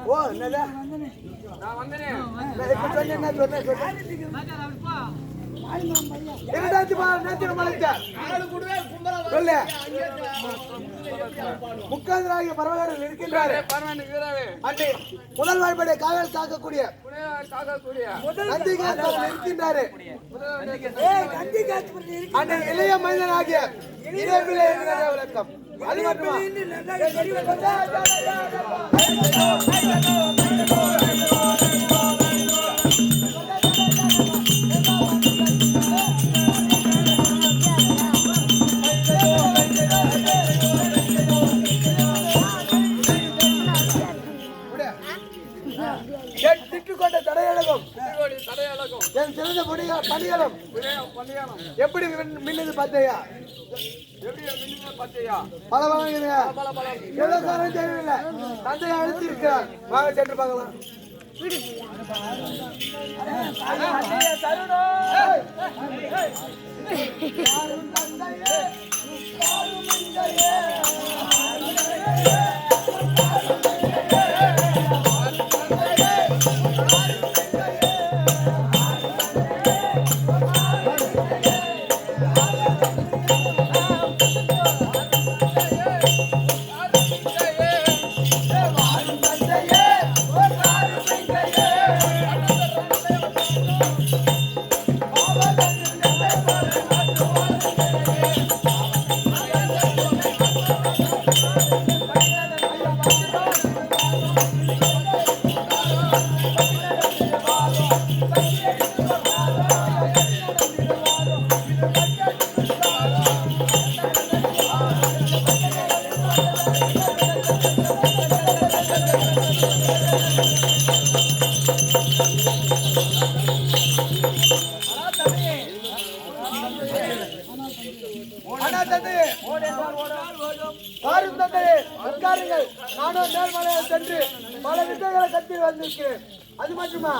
ஓ என்னடா நான் வந்தனே இப்ப சொன்னேன்னா முக்காதராகிய பரவகர்கள் இருக்கின்றாரு. முதல் வாய்ப்படை காவல் காக்கக்கூடிய இருக்கின்றாரு. அந்த இளைய மனிதனாகிய இளைய விளக்கம் அது மட்டுமா கொண்ட தடையழகும் என் சிறந்த பணிகளும் எப்படி மின்னது பார்த்தையா பல எவ்வளவு தெரியவில்லை. தந்தையை அழைத்து இருக்கிறார். வாங்க சென்று பார்க்கலாம். நானும் மேல்மலையில் சென்று பல வித்தைகளை கட்டி வந்திருக்கிறேன். அது மட்டுமா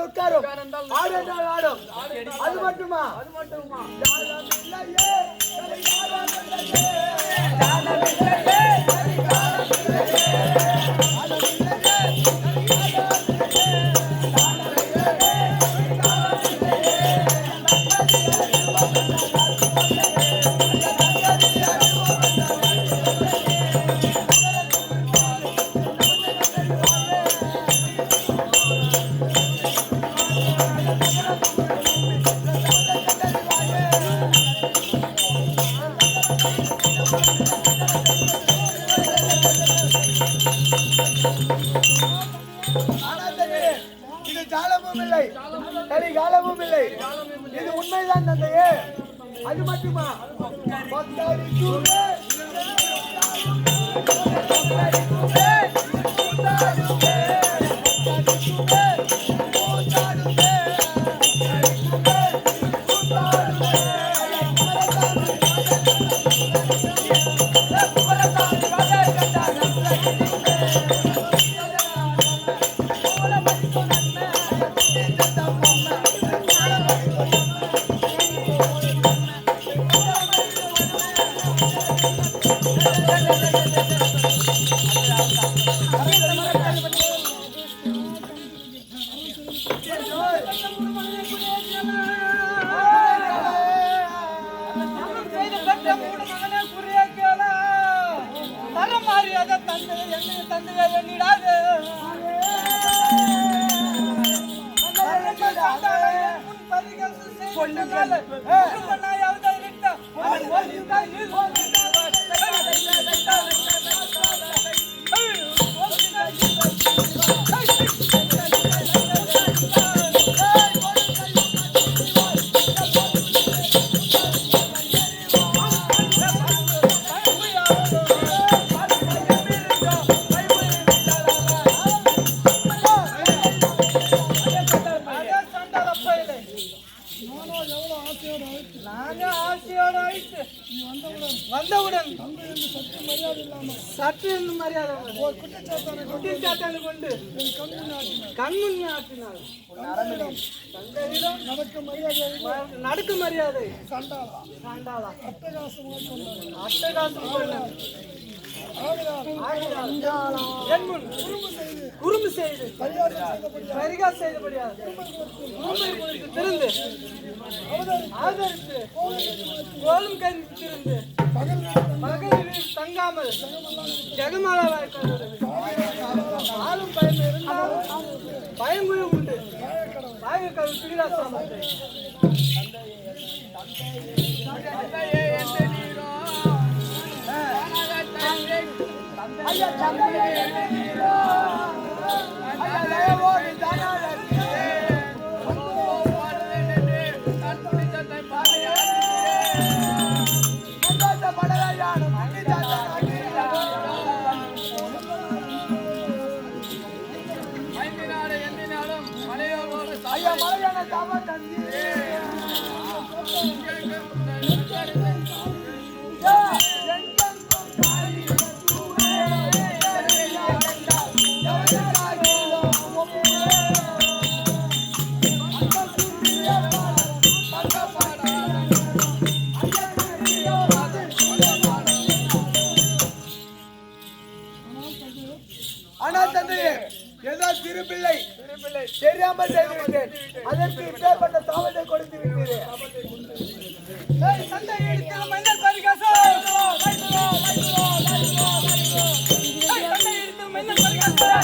உட்காரும், ஆடு என்றால் ஆடும். அது மட்டுமா இது ஜாலமும் இல்லை, கரிகாலமும் இல்லை. இது உண்மைதான் தந்தையே. அது மட்டுமா செய்து பெற்ற மூணு மகனே குறிய கேள தர மாறியாத தந்தையை என்ன தந்தையை எண்ணிடாது வந்தவுடன் சற்று மரியாதை குட்டி சாத்தானை கொண்டு கண்முன் ஆற்றினார். நடக்க மரியாதை சண்டாளா அட்டகாசம் என் முன் குறும்பு செய்து பரிகா செய்தபடியாக திருந்து ஆதரித்து கோலும் கை திருந்து பகலில் தங்காமல் ஜெகமாலாவாய் ஆளும் பயம் இருந்தாலும் பயங்குழு உண்டு பாயக்கல் பிரிராசாமத்தை ஐயா தந்தையே ஐயா தயவோடு தானாரே ஐயா மலையான தாவா தந்தி திருப்பிள்ளை தெரியாமல் செய்து விட்டேன். அதற்கு இப்பேற்பட்ட சாபத்தை கொடுத்து விட்டீர்கள். சந்தை எடுத்து மன்னர் பரிகாசம் சந்தை எடுத்து மன்னர் பரிகாசம்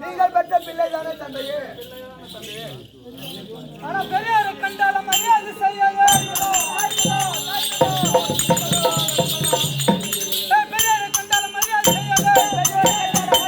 நீங்கள் பெற்ற பிள்ளை தானே தந்தையே. ஆனா பெரியாரை கண்டால மரியாதை செய்யாத பெரியாரை கண்டால மரியாதை செய்யாத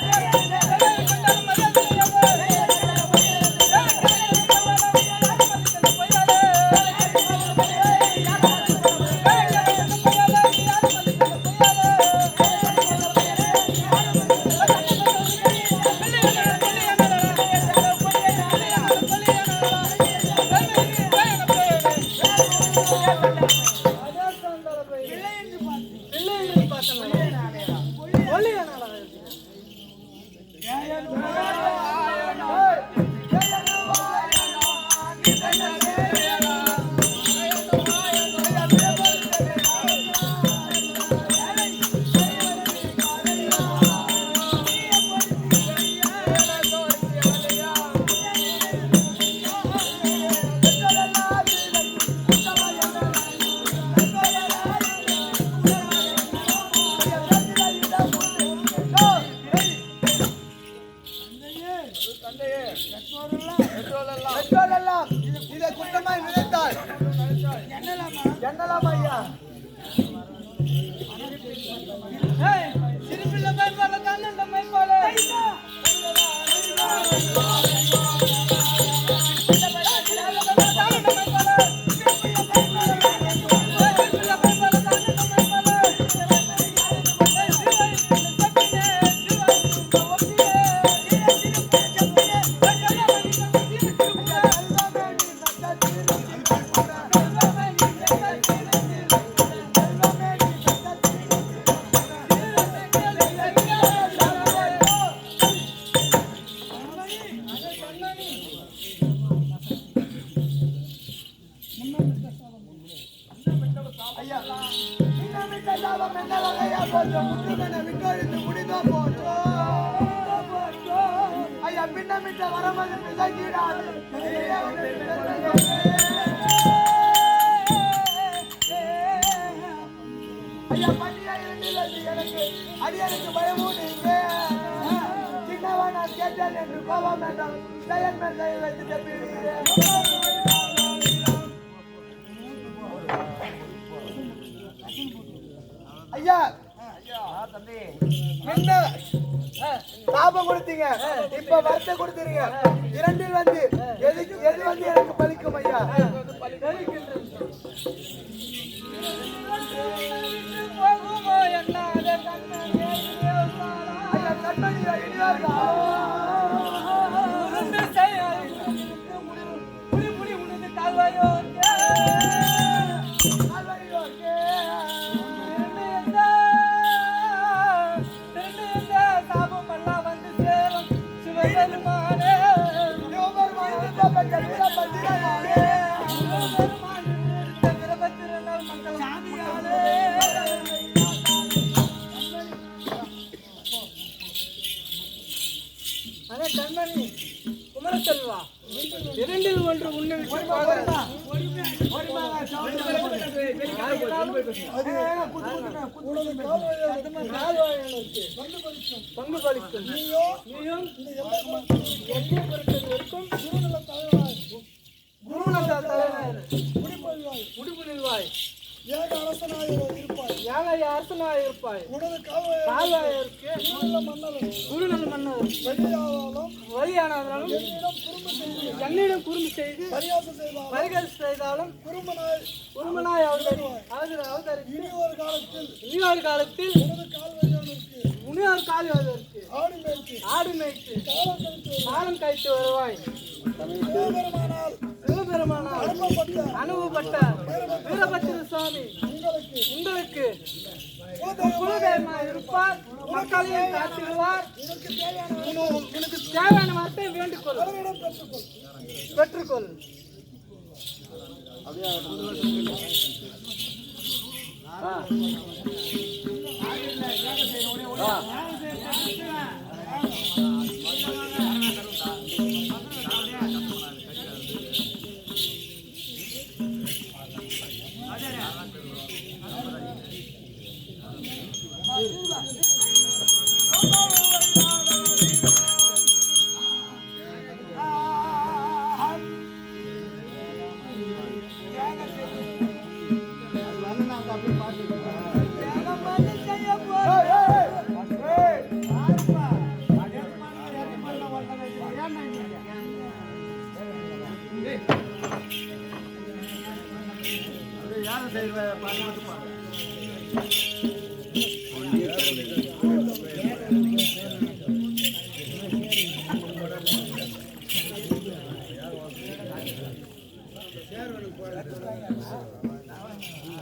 திட்டமிட்ட வரமது தங்கிடாது ஐயா பண்ணியா எனக்கு அடியனுக்கு பயமும் நீங்க சின்னவா நான் கேட்டேன் என்று கோபம் வேண்டாம் செயல் மேல் செயல் வைத்து தப்பிடுகிறேன் ஐயா என்ன லாபம் கொடுத்தீங்க இப்ப வரத்தை கொடுத்துறீங்க இரண்டில் வந்து எது வந்து எனக்கு பலிக்கும் ஐயா கண்மணியா இனியாருக்கா கண்மணி குமரசெல்வா இரண்டில் ஒன்று உன்னை பங்கு பலிக்கும் நீயும் எண்ணெய் பொருட்களுக்கும் முடிவு நில்வாய் ஏக அரசனாய் இருப்பாய் கால்வாயிற்கு குறுநல் மன்னர் வழியானாலும் என்னிடம் குறும்பு செய்து பரிகாசம் செய்தாலும் குறுமனாய் அவதரித்து இனி ஒரு காலத்தில் முனியார் காலி வருவதற்கு ஆடு மேய்த்து காலம் கழித்து வருவாய் சிவபெருமானால் அனுபவப்பட்ட வீரபத்திர சுவாமி உங்களுக்கு குலதெய்வமாய் இருப்பார் மக்களையும் காத்திடுவார் உனக்கு தேவையான வார்த்தை வேண்டுகொள் பெற்றுக்கொள்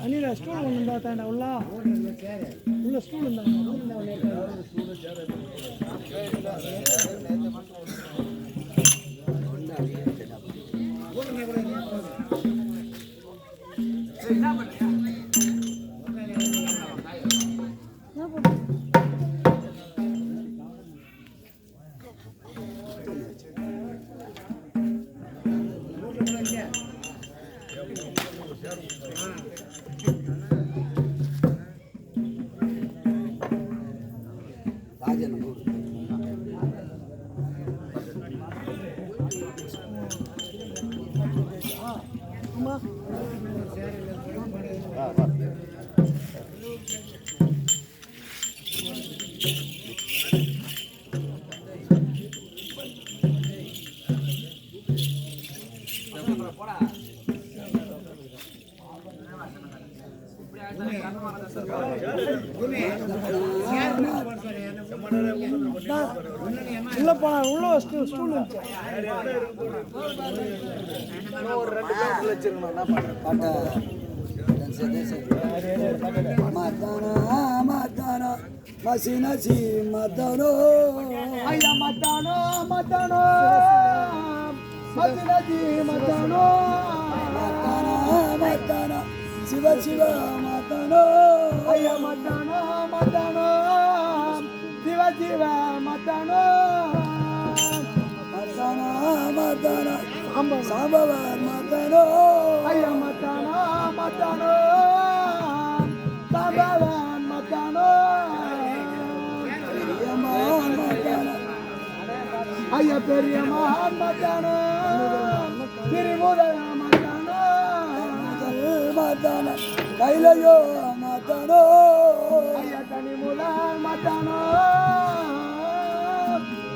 அனில ஸ்டூல் ஒன்று இருந்தா தாண்டா உள்ள ஸ்டூல் இருந்தா உள்ள போனா உள்ள ஸ்டூல் இருந்துச்சு ஒரு 2 பேர் வச்சிருக்கணும் என்ன பண்றது Matano, Masinasi, Matano, ஐயா மத்தானோ மத்தானோ மத்தினதி மத்தானோ Matana, Shiva Shiva, Matano, ஐயா மத்தானோ மத்தானோ சிவ சிவ மத்தானோ மத்தானா சாம்பவன் மத்தானோ ஐயா மத்தானா மத்தானோ சாம்பவன் மத்தானோ பெரியமான் மத்தானா ஐயா பெரியமான் மத்தானோ திருமுதல் மத்தானோ மத்தானா கைலையோ மத்தானோ ஐயா தனி முதல் மத்தானோ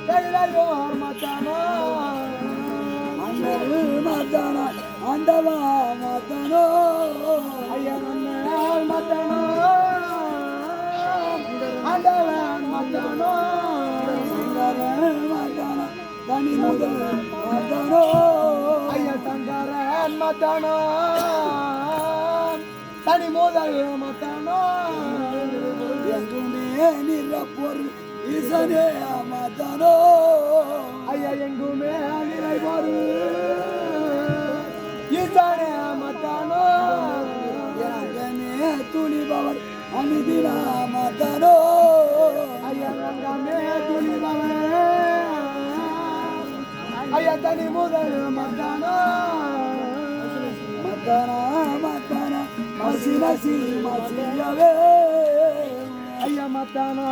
கைலையோ மத்தானோ அண்ணல் மத்தானா ஆண்டவா மத்தானோ ஐயா அண்ணல் மத்தானோ ஆண்டவன் மத்தானோ மத்தானா தனி முதல் மத்தானோ ஐயா சங்கரன் மத்தானோ தனி முதல் மத்தானோ எங்குமே நிற பொருள் ஈசனே மத்தானோ ஐயா எங்குமே நிறை பொருள் ஈசனே மத்தானோ எங்கமே துணிபவர் அமிதினா மத்தானோ ஐயா எங்கமே துணிபவர் ஐயா தனி முதல் மத்தானோ மத்தானா மத்தானா மசி மசி மசியவே ஐயா மத்தானா